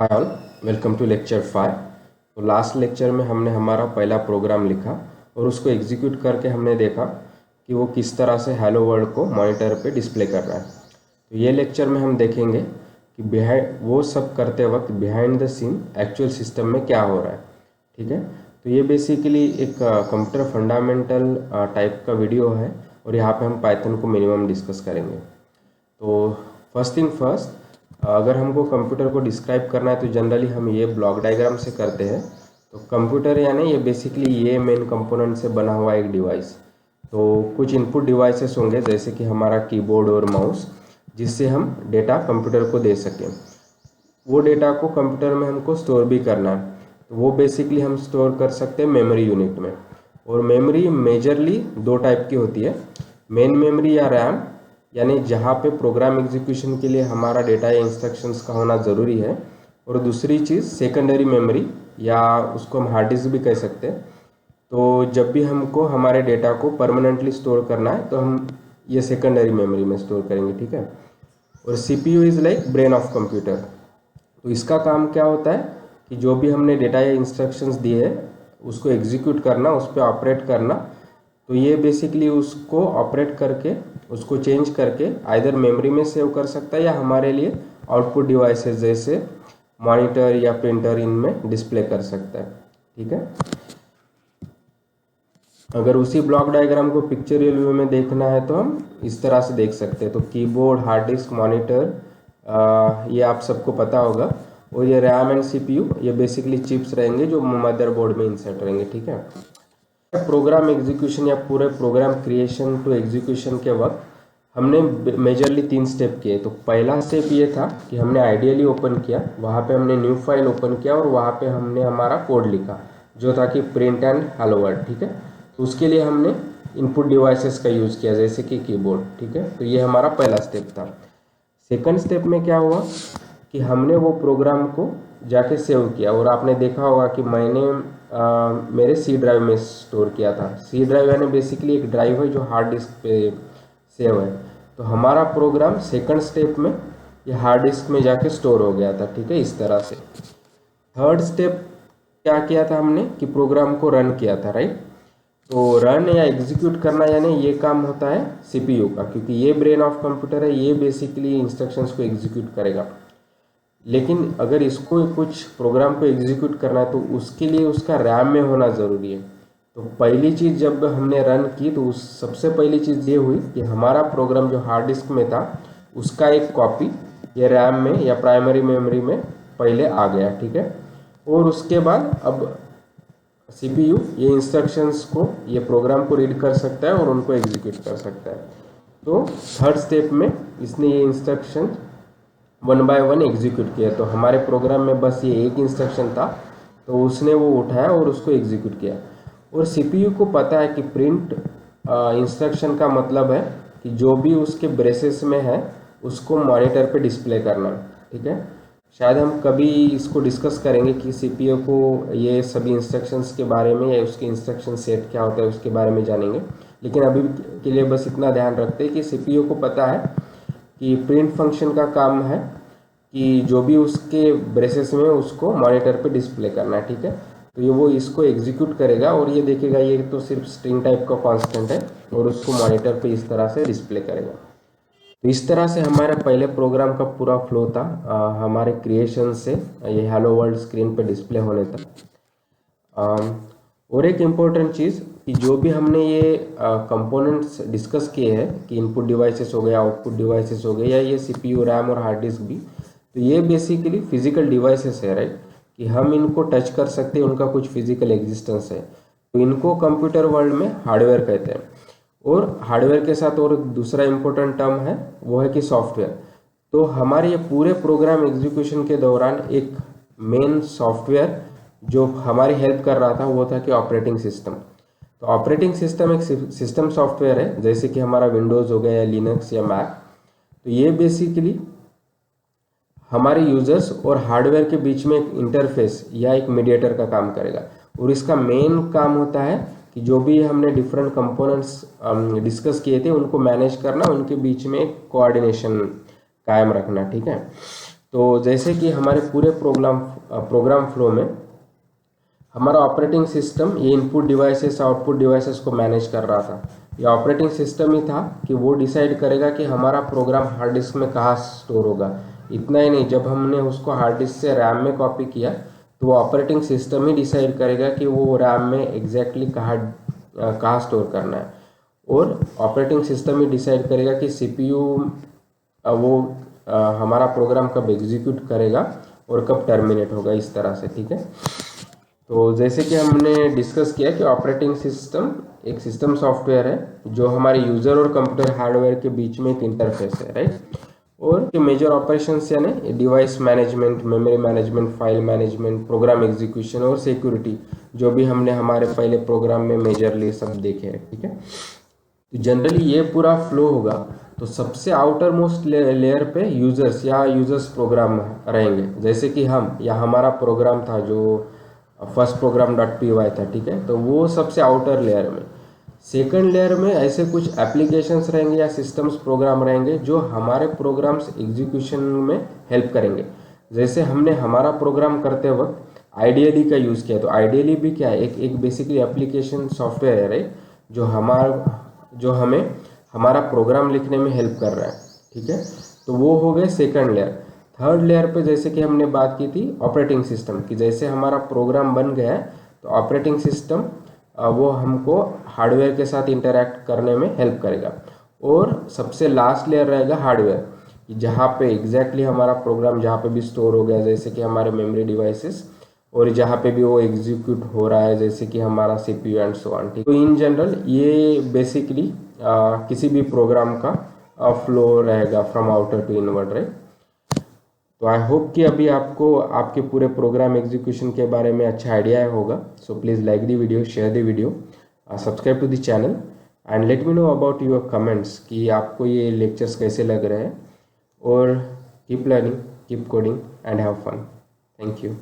Hi all, welcome to lecture 5। तो last lecture में हमने हमारा पहला प्रोग्राम लिखा और उसको एग्जीक्यूट करके हमने देखा कि वो किस तरह से हेलो वर्ल्ड को मॉनिटर पे डिस्प्ले कर रहा है। तो ये लेक्चर में हम देखेंगे कि बिहाइंड वो सब करते वक्त behind the scene actual system में क्या हो रहा है। ठीक है, तो ये बेसिकली एक कंप्यूटर फंडामेंटल टाइप का वीडियो है और यहाँ पे हम पाइथन को मिनिमम डिस्कस करेंगे। तो फर्स्ट थिंग फर्स्ट, अगर हमको कंप्यूटर को डिस्क्राइब करना है तो जनरली हम ये ब्लॉक डायग्राम से करते हैं। तो कंप्यूटर यानी ये बेसिकली ये मेन कंपोनेंट से बना हुआ एक डिवाइस। तो कुछ इनपुट डिवाइसेस होंगे जैसे कि हमारा कीबोर्ड और माउस, जिससे हम डेटा कंप्यूटर को दे सकें। वो डेटा को कंप्यूटर में हमको स्टोर भी करना है, तो वो बेसिकली हम स्टोर कर सकते हैं मेमोरी यूनिट में। और मेमोरी मेजरली दो टाइप की होती है, मेन मेमोरी या रैम, यानी जहाँ पे प्रोग्राम एग्जीक्यूशन के लिए हमारा डेटा या इंस्ट्रक्शंस का होना ज़रूरी है। और दूसरी चीज़ सेकेंडरी मेमोरी, या उसको हम हार्ड डिस्क भी कह सकते हैं। तो जब भी हमको हमारे डेटा को परमानेंटली स्टोर करना है तो हम ये सेकेंडरी मेमोरी में स्टोर करेंगे। ठीक है, और CPU is like brain of computer. तो इसका काम क्या होता है कि जो भी हमने डेटा या इंस्ट्रक्शंस दिए हैं उसको एग्जीक्यूट करना, उस पर ऑपरेट करना। तो ये बेसिकली उसको ऑपरेट करके उसको चेंज करके आइदर मेमोरी में सेव कर सकता है या हमारे लिए आउटपुट डिवाइसेस जैसे मॉनिटर या प्रिंटर इनमें डिस्प्ले कर सकता है। ठीक है, अगर उसी ब्लॉक डायग्राम को पिक्चरियल व्यू में देखना है तो हम इस तरह से देख सकते हैं। तो कीबोर्ड, हार्ड डिस्क, मॉनिटर, ये आप सबको पता होगा। और ये रैम एंड CPU, ये बेसिकली चिप्स रहेंगे जो मदरबोर्ड में इंसर्ट रहेंगे। ठीक है, प्रोग्राम एग्जीक्यूशन या पूरे प्रोग्राम क्रिएशन टू एग्जीक्यूशन के वक्त हमने मेजरली 3 स्टेप किए। तो पहला स्टेप ये था कि हमने आइडियली ओपन किया, वहाँ पे हमने न्यू फाइल ओपन किया और वहाँ पे हमने हमारा कोड लिखा जो था कि प्रिंट एंड हेलो वर्ल्ड। ठीक है, तो उसके लिए हमने इनपुट डिवाइसेस का यूज़ किया जैसे कि कीबोर्ड। ठीक है, तो ये हमारा पहला स्टेप था। सेकंड स्टेप में क्या हुआ कि हमने वो प्रोग्राम को जाके सेव किया। और आपने देखा होगा कि मैंने मेरे C ड्राइव में स्टोर किया था। C ड्राइव यानी बेसिकली एक ड्राइव है जो हार्ड डिस्क पे सेव है। तो हमारा प्रोग्राम सेकंड स्टेप में ये हार्ड डिस्क में जाके स्टोर हो गया था। ठीक है, इस तरह से। थर्ड स्टेप क्या किया था हमने कि प्रोग्राम को रन किया था, राइट। तो रन या एग्जीक्यूट करना यानी ये काम होता है CPU का, क्योंकि ये ब्रेन ऑफ कंप्यूटर है, ये बेसिकली इंस्ट्रक्शंस को एग्जीक्यूट करेगा। लेकिन अगर इसको कुछ प्रोग्राम को एग्जीक्यूट करना है तो उसके लिए उसका रैम में होना ज़रूरी है। तो पहली चीज़ जब हमने रन की तो उस सबसे पहली चीज़ ये हुई कि हमारा प्रोग्राम जो हार्ड डिस्क में था उसका एक कॉपी ये रैम में या प्राइमरी मेमोरी में पहले आ गया। ठीक है, और उसके बाद अब CPU ये इंस्ट्रक्शंस को, ये प्रोग्राम को रीड कर सकता है और उनको एग्जीक्यूट कर सकता है। तो थर्ड स्टेप में इसने ये इंस्ट्रक्शन 1 बाय 1 एग्जीक्यूट किया। तो हमारे प्रोग्राम में बस ये एक इंस्ट्रक्शन था, तो उसने वो उठाया और उसको एग्जीक्यूट किया। और CPU को पता है कि प्रिंट इंस्ट्रक्शन का मतलब है कि जो भी उसके ब्रेसेस में है उसको मॉनिटर पे डिस्प्ले करना। ठीक है, शायद हम कभी इसको डिस्कस करेंगे कि CPU को ये सभी इंस्ट्रक्शंस के बारे में या उसके इंस्ट्रक्शन सेट क्या होता है उसके बारे में जानेंगे। लेकिन अभी के लिए बस इतना ध्यान रखते हैं कि CPU को पता है कि प्रिंट फंक्शन का काम है कि जो भी उसके ब्रेसेस में उसको मॉनिटर पे डिस्प्ले करना है। ठीक है, तो ये वो इसको एग्जीक्यूट करेगा और ये देखेगा ये तो सिर्फ स्ट्रिंग टाइप का कांस्टेंट है और उसको मॉनिटर पे इस तरह से डिस्प्ले करेगा। तो इस तरह से हमारे पहले प्रोग्राम का पूरा फ्लो था, हमारे क्रिएशन से ये हेलो वर्ल्ड स्क्रीन पे डिस्प्ले होने तक। और एक इम्पोर्टेंट चीज़ कि जो भी हमने ये कंपोनेंट्स डिस्कस किए हैं कि इनपुट डिवाइसेस हो गए, आउटपुट डिवाइसेस हो गए, या ये CPU, रैम और हार्ड डिस्क भी, तो ये बेसिकली फिजिकल डिवाइसेस है, राइट, कि हम इनको टच कर सकते हैं, उनका कुछ फिजिकल एग्जिस्टेंस है। तो इनको कंप्यूटर वर्ल्ड में हार्डवेयर कहते हैं। और हार्डवेयर के साथ और दूसरा इम्पोर्टेंट टर्म है वो है कि सॉफ्टवेयर। तो हमारे ये पूरे प्रोग्राम एग्जीक्यूशन के दौरान एक मेन सॉफ्टवेयर जो हमारी हेल्प कर रहा था वो था कि ऑपरेटिंग सिस्टम। तो ऑपरेटिंग सिस्टम एक सिस्टम सॉफ्टवेयर है, जैसे कि हमारा विंडोज़ हो गया या लिनक्स या मैक। तो ये बेसिकली हमारे यूजर्स और हार्डवेयर के बीच में एक इंटरफेस या एक मीडिएटर का काम करेगा। और इसका मेन काम होता है कि जो भी हमने डिफरेंट कंपोनेंट्स डिस्कस किए थे उनको मैनेज करना, उनके बीच में एक कोऑर्डिनेशन कायम रखना। ठीक है, तो जैसे कि हमारे पूरे प्रोग्राम फ्लो में हमारा ऑपरेटिंग सिस्टम ये इनपुट डिवाइसेस आउटपुट डिवाइसेस को मैनेज कर रहा था। ये ऑपरेटिंग सिस्टम ही था कि वो डिसाइड करेगा कि हमारा प्रोग्राम हार्ड डिस्क में कहाँ स्टोर होगा। इतना ही नहीं, जब हमने उसको हार्ड डिस्क से रैम में कॉपी किया तो वो ऑपरेटिंग सिस्टम ही डिसाइड करेगा कि वो रैम में एग्जैक्टली कहाँ स्टोर करना है, और ऑपरेटिंग सिस्टम ही डिसाइड करेगा कि सीपीयू वो हमारा प्रोग्राम कब एग्जीक्यूट करेगा और कब टर्मिनेट होगा, इस तरह से। ठीक है, तो जैसे कि हमने डिस्कस किया कि ऑपरेटिंग सिस्टम एक सिस्टम सॉफ्टवेयर है जो हमारे यूज़र और कंप्यूटर हार्डवेयर के बीच में एक इंटरफेस है, राइट। और मेजर ऑपरेशंस यानी device management, memory management, file management, program execution और सिक्योरिटी, जो भी हमने हमारे पहले प्रोग्राम में मेजरली सब देखे हैं। ठीक है, तो जनरली ये पूरा फ्लो होगा तो सबसे आउटर मोस्ट लेयर पे यूजर्स प्रोग्राम रहेंगे, जैसे कि हम या हमारा प्रोग्राम था जो फर्स्ट प्रोग्राम .py था। ठीक है, तो वो सबसे आउटर लेयर में। सेकंड लेयर में ऐसे कुछ एप्लीकेशंस रहेंगे या सिस्टम्स प्रोग्राम रहेंगे जो हमारे प्रोग्राम्स एग्जीक्यूशन में हेल्प करेंगे। जैसे हमने हमारा प्रोग्राम करते वक्त आईडीएली का यूज़ किया, तो आईडीएली भी क्या है, एक बेसिकली एप्लीकेशन सॉफ्टवेयर है, राइट, जो हमें हमारा प्रोग्राम लिखने में हेल्प कर रहा है। ठीक है, तो वो हो गए सेकंड लेयर। थर्ड लेयर पे जैसे कि हमने बात की थी ऑपरेटिंग सिस्टम की, जैसे हमारा प्रोग्राम बन गया है तो ऑपरेटिंग सिस्टम वो हमको हार्डवेयर के साथ इंटरैक्ट करने में हेल्प करेगा। और सबसे लास्ट लेयर रहेगा हार्डवेयर, जहाँ पे एग्जैक्टली हमारा प्रोग्राम जहाँ पे भी स्टोर हो गया, जैसे कि हमारे मेमोरी डिवाइसेस, और जहाँ पे भी वो एग्जीक्यूट हो रहा है, जैसे कि हमारा सीपीयू एंड सो ऑन। ठीक, तो इन जनरल ये बेसिकली किसी भी प्रोग्राम का फ्लो रहेगा from outer to inward, right. तो आई होप कि अभी आपको आपके पूरे प्रोग्राम एग्जीक्यूशन के बारे में अच्छा आइडिया होगा। So please like the video, share the video, subscribe to the channel and let me know about your comments कि आपको ये लेक्चर्स कैसे लग रहे हैं। और keep learning, keep coding and have fun. Thank you.